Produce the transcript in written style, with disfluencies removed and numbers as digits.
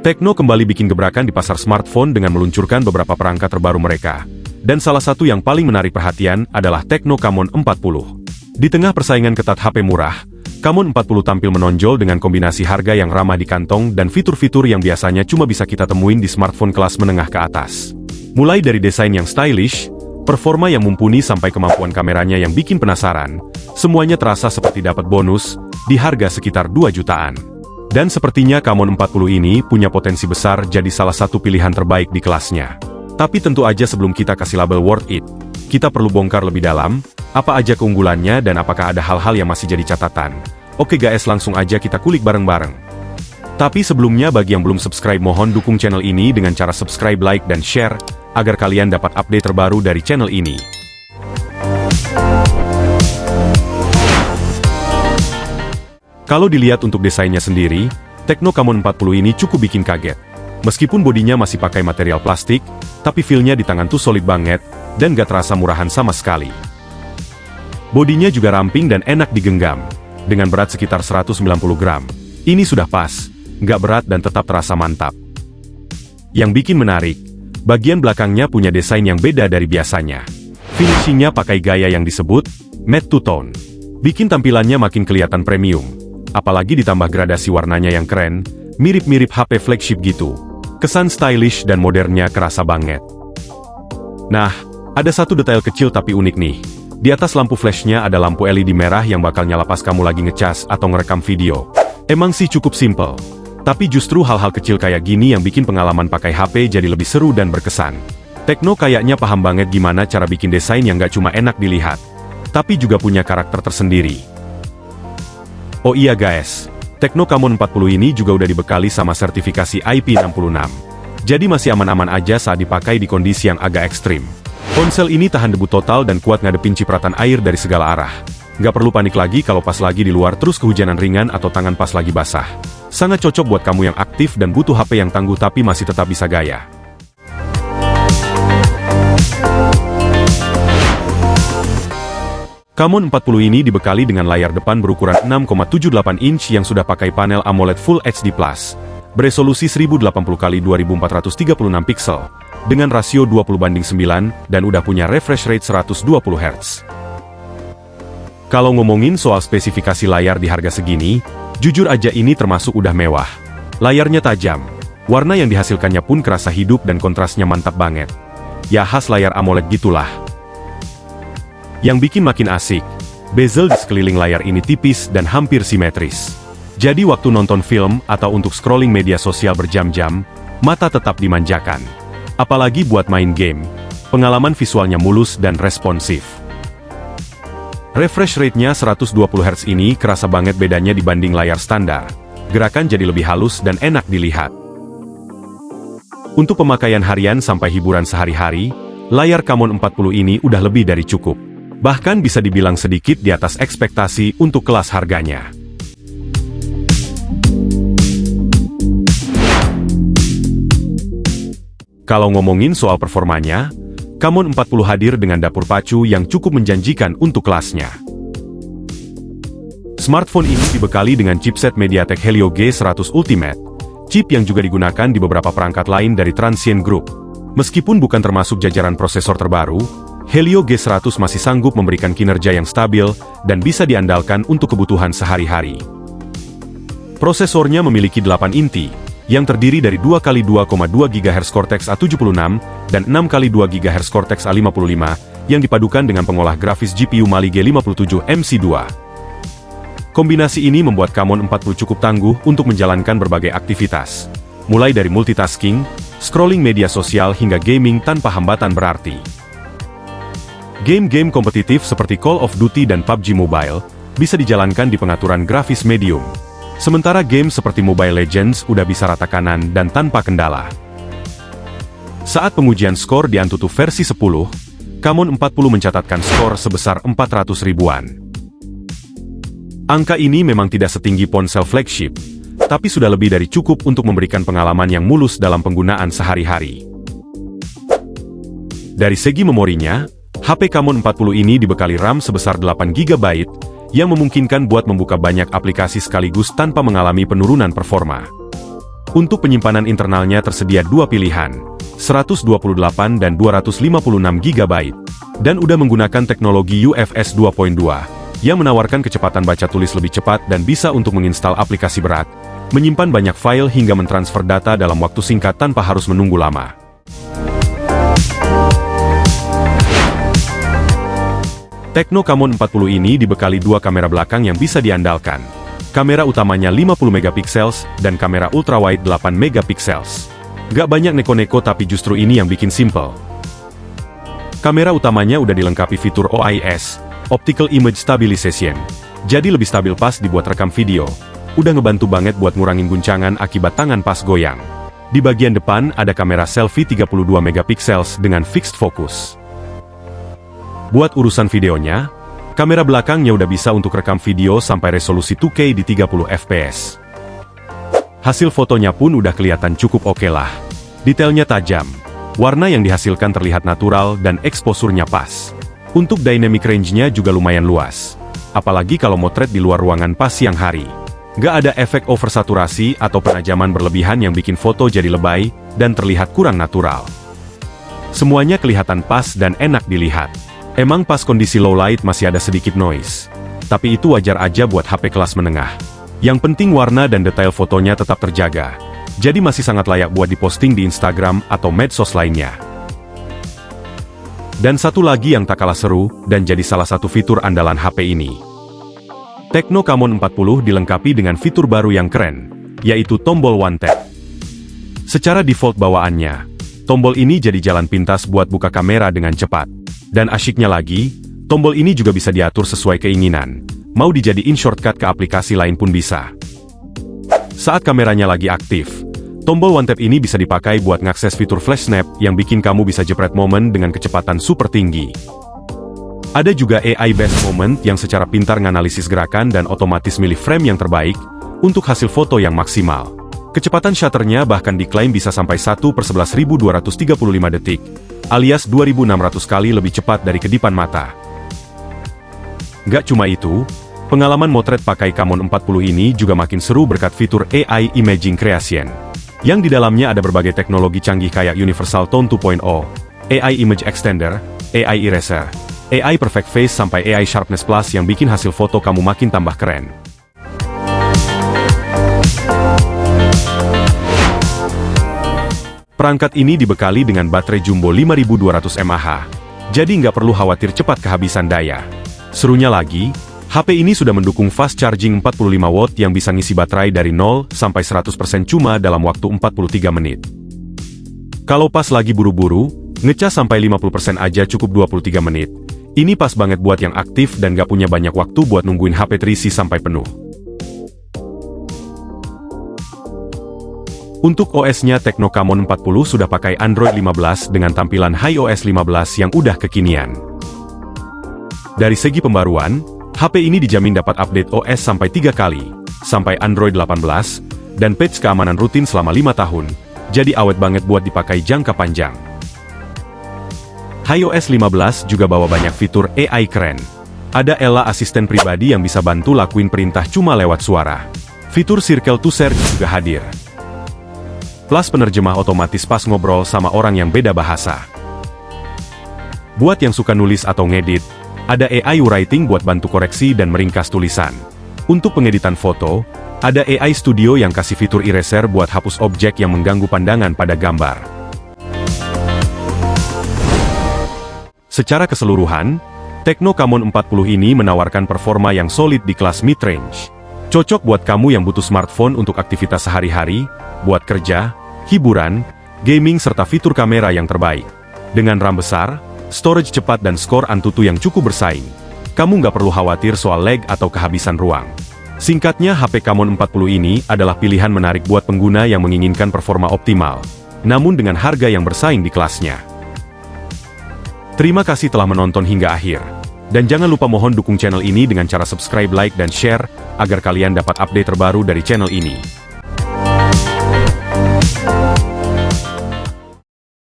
Tecno kembali bikin gebrakan di pasar smartphone dengan meluncurkan beberapa perangkat terbaru mereka. Dan salah satu yang paling menarik perhatian adalah Tecno Camon 40. Di tengah persaingan ketat HP murah, Camon 40 tampil menonjol dengan kombinasi harga yang ramah di kantong dan fitur-fitur yang biasanya cuma bisa kita temuin di smartphone kelas menengah ke atas. Mulai dari desain yang stylish, performa yang mumpuni sampai kemampuan kameranya yang bikin penasaran, semuanya terasa seperti dapat bonus di harga sekitar 2 jutaan. Dan sepertinya Camon 40 ini punya potensi besar jadi salah satu pilihan terbaik di kelasnya. Tapi tentu aja sebelum kita kasih label worth it, kita perlu bongkar lebih dalam, apa aja keunggulannya dan apakah ada hal-hal yang masih jadi catatan. Oke guys, langsung aja kita kulik bareng-bareng. Tapi sebelumnya bagi yang belum subscribe mohon dukung channel ini dengan cara subscribe, like, dan share, agar kalian dapat update terbaru dari channel ini. Kalau dilihat untuk desainnya sendiri, Tecno Camon 40 ini cukup bikin kaget. Meskipun bodinya masih pakai material plastik, tapi feel-nya di tangan tuh solid banget, dan gak terasa murahan sama sekali. Bodinya juga ramping dan enak digenggam, dengan berat sekitar 190 gram. Ini sudah pas, gak berat dan tetap terasa mantap. Yang bikin menarik, bagian belakangnya punya desain yang beda dari biasanya. Finishingnya pakai gaya yang disebut matte two-tone. Bikin tampilannya makin kelihatan premium. Apalagi ditambah gradasi warnanya yang keren, mirip-mirip HP flagship gitu. Kesan stylish dan modernnya kerasa banget. Nah, ada satu detail kecil tapi unik nih. Di atas lampu flashnya ada lampu LED merah yang bakal nyala pas kamu lagi ngecas atau ngerekam video. Emang sih cukup simple. Tapi justru hal-hal kecil kayak gini yang bikin pengalaman pakai HP jadi lebih seru dan berkesan. Tecno kayaknya paham banget gimana cara bikin desain yang gak cuma enak dilihat, tapi juga punya karakter tersendiri. Oh iya guys, Tecno Camon 40 ini juga udah dibekali sama sertifikasi IP66. Jadi masih aman-aman aja saat dipakai di kondisi yang agak ekstrim. Ponsel ini tahan debu total dan kuat ngadepin cipratan air dari segala arah. Nggak perlu panik lagi kalau pas lagi di luar terus kehujanan ringan atau tangan pas lagi basah. Sangat cocok buat kamu yang aktif dan butuh HP yang tangguh tapi masih tetap bisa gaya. Camon 40 ini dibekali dengan layar depan berukuran 6,78 inch yang sudah pakai panel AMOLED Full HD+, beresolusi 1080x2436 pixel, dengan rasio 20:9 dan udah punya refresh rate 120 Hz. Kalau ngomongin soal spesifikasi layar di harga segini, jujur aja ini termasuk udah mewah. Layarnya tajam, warna yang dihasilkannya pun kerasa hidup dan kontrasnya mantap banget. Ya khas layar AMOLED gitulah. Yang bikin makin asik, bezel di sekeliling layar ini tipis dan hampir simetris. Jadi waktu nonton film atau untuk scrolling media sosial berjam-jam, mata tetap dimanjakan. Apalagi buat main game, pengalaman visualnya mulus dan responsif. Refresh rate-nya 120 Hz ini kerasa banget bedanya dibanding layar standar. Gerakan jadi lebih halus dan enak dilihat. Untuk pemakaian harian sampai hiburan sehari-hari, layar Camon 40 ini udah lebih dari cukup. Bahkan bisa dibilang sedikit di atas ekspektasi untuk kelas harganya. Kalau ngomongin soal performanya, Camon 40 hadir dengan dapur pacu yang cukup menjanjikan untuk kelasnya. Smartphone ini dibekali dengan chipset MediaTek Helio G100 Ultimate, chip yang juga digunakan di beberapa perangkat lain dari Transsion Group. Meskipun bukan termasuk jajaran prosesor terbaru, Helio G100 masih sanggup memberikan kinerja yang stabil dan bisa diandalkan untuk kebutuhan sehari-hari. Prosesornya memiliki 8 inti, yang terdiri dari 2x2,2 GHz Cortex A76 dan 6x2 GHz Cortex A55, yang dipadukan dengan pengolah grafis GPU Mali G57 MC2. Kombinasi ini membuat Camon 40 cukup tangguh untuk menjalankan berbagai aktivitas, mulai dari multitasking, scrolling media sosial hingga gaming tanpa hambatan berarti. Game-game kompetitif seperti Call of Duty dan PUBG Mobile bisa dijalankan di pengaturan grafis medium. Sementara game seperti Mobile Legends udah bisa rata kanan dan tanpa kendala. Saat pengujian skor di Antutu versi 10, Camon 40 mencatatkan skor sebesar 400 ribuan. Angka ini memang tidak setinggi ponsel flagship, tapi sudah lebih dari cukup untuk memberikan pengalaman yang mulus dalam penggunaan sehari-hari. Dari segi memorinya, HP Camon 40 ini dibekali RAM sebesar 8 GB, yang memungkinkan buat membuka banyak aplikasi sekaligus tanpa mengalami penurunan performa. Untuk penyimpanan internalnya tersedia dua pilihan, 128 dan 256 GB, dan udah menggunakan teknologi UFS 2.2, yang menawarkan kecepatan baca tulis lebih cepat dan bisa untuk menginstal aplikasi berat, menyimpan banyak file hingga mentransfer data dalam waktu singkat tanpa harus menunggu lama. Tecno Camon 40 ini dibekali dua kamera belakang yang bisa diandalkan. Kamera utamanya 50 megapiksels dan kamera ultrawide 8 megapiksels. Gak banyak neko-neko tapi justru ini yang bikin simple. Kamera utamanya udah dilengkapi fitur OIS, Optical Image Stabilization. Jadi lebih stabil pas dibuat rekam video. Udah ngebantu banget buat ngurangin guncangan akibat tangan pas goyang. Di bagian depan ada kamera selfie 32 megapiksels dengan fixed focus. Buat urusan videonya, kamera belakangnya udah bisa untuk rekam video sampai resolusi 2K di 30 fps. Hasil fotonya pun udah kelihatan cukup oke lah. Detailnya tajam, warna yang dihasilkan terlihat natural dan eksposurnya pas. Untuk dynamic range-nya juga lumayan luas. Apalagi kalau motret di luar ruangan pas siang hari. Gak ada efek oversaturasi atau penajaman berlebihan yang bikin foto jadi lebay dan terlihat kurang natural. Semuanya kelihatan pas dan enak dilihat. Emang pas kondisi low light masih ada sedikit noise. Tapi itu wajar aja buat HP kelas menengah. Yang penting warna dan detail fotonya tetap terjaga. Jadi masih sangat layak buat diposting di Instagram atau medsos lainnya. Dan satu lagi yang tak kalah seru, dan jadi salah satu fitur andalan HP ini. Tecno Camon 40 dilengkapi dengan fitur baru yang keren, yaitu tombol One Tap. Secara default bawaannya, tombol ini jadi jalan pintas buat buka kamera dengan cepat. Dan asyiknya lagi, tombol ini juga bisa diatur sesuai keinginan. Mau dijadiin shortcut ke aplikasi lain pun bisa. Saat kameranya lagi aktif, tombol One Tap ini bisa dipakai buat ngakses fitur flash snap yang bikin kamu bisa jepret momen dengan kecepatan super tinggi. Ada juga AI Best Moment yang secara pintar nganalisis gerakan dan otomatis milih frame yang terbaik untuk hasil foto yang maksimal. Kecepatan shutternya bahkan diklaim bisa sampai 1/11.235 detik, alias 2.600 kali lebih cepat dari kedipan mata. Gak cuma itu, pengalaman motret pakai Camon 40 ini juga makin seru berkat fitur AI Imaging Creation. Yang di dalamnya ada berbagai teknologi canggih kayak Universal Tone 2.0, AI Image Extender, AI Eraser, AI Perfect Face sampai AI Sharpness Plus yang bikin hasil foto kamu makin tambah keren. Perangkat ini dibekali dengan baterai jumbo 5200 mAh, jadi nggak perlu khawatir cepat kehabisan daya. Serunya lagi, HP ini sudah mendukung fast charging 45 watt yang bisa ngisi baterai dari 0 sampai 100% cuma dalam waktu 43 menit. Kalau pas lagi buru-buru, ngecas sampai 50% aja cukup 23 menit. Ini pas banget buat yang aktif dan nggak punya banyak waktu buat nungguin HP terisi sampai penuh. Untuk OS-nya Tecno Camon 40 sudah pakai Android 15 dengan tampilan iOS 15 yang udah kekinian. Dari segi pembaruan, HP ini dijamin dapat update OS sampai 3 kali, sampai Android 18, dan patch keamanan rutin selama 5 tahun, jadi awet banget buat dipakai jangka panjang. iOS 15 juga bawa banyak fitur AI keren. Ada Ella asisten pribadi yang bisa bantu lakuin perintah cuma lewat suara. Fitur Circle to Search juga hadir. Plus penerjemah otomatis pas ngobrol sama orang yang beda bahasa. Buat yang suka nulis atau ngedit, ada AI Writing buat bantu koreksi dan meringkas tulisan. Untuk pengeditan foto, ada AI Studio yang kasih fitur eraser buat hapus objek yang mengganggu pandangan pada gambar. Secara keseluruhan, Tecno Camon 40 ini menawarkan performa yang solid di kelas mid-range. Cocok buat kamu yang butuh smartphone untuk aktivitas sehari-hari, buat kerja, hiburan, gaming serta fitur kamera yang terbaik. Dengan RAM besar, storage cepat dan skor Antutu yang cukup bersaing, kamu nggak perlu khawatir soal lag atau kehabisan ruang. Singkatnya, HP Camon 40 ini adalah pilihan menarik buat pengguna yang menginginkan performa optimal, namun dengan harga yang bersaing di kelasnya. Terima kasih telah menonton hingga akhir. Dan jangan lupa mohon dukung channel ini dengan cara subscribe, like, dan share, agar kalian dapat update terbaru dari channel ini.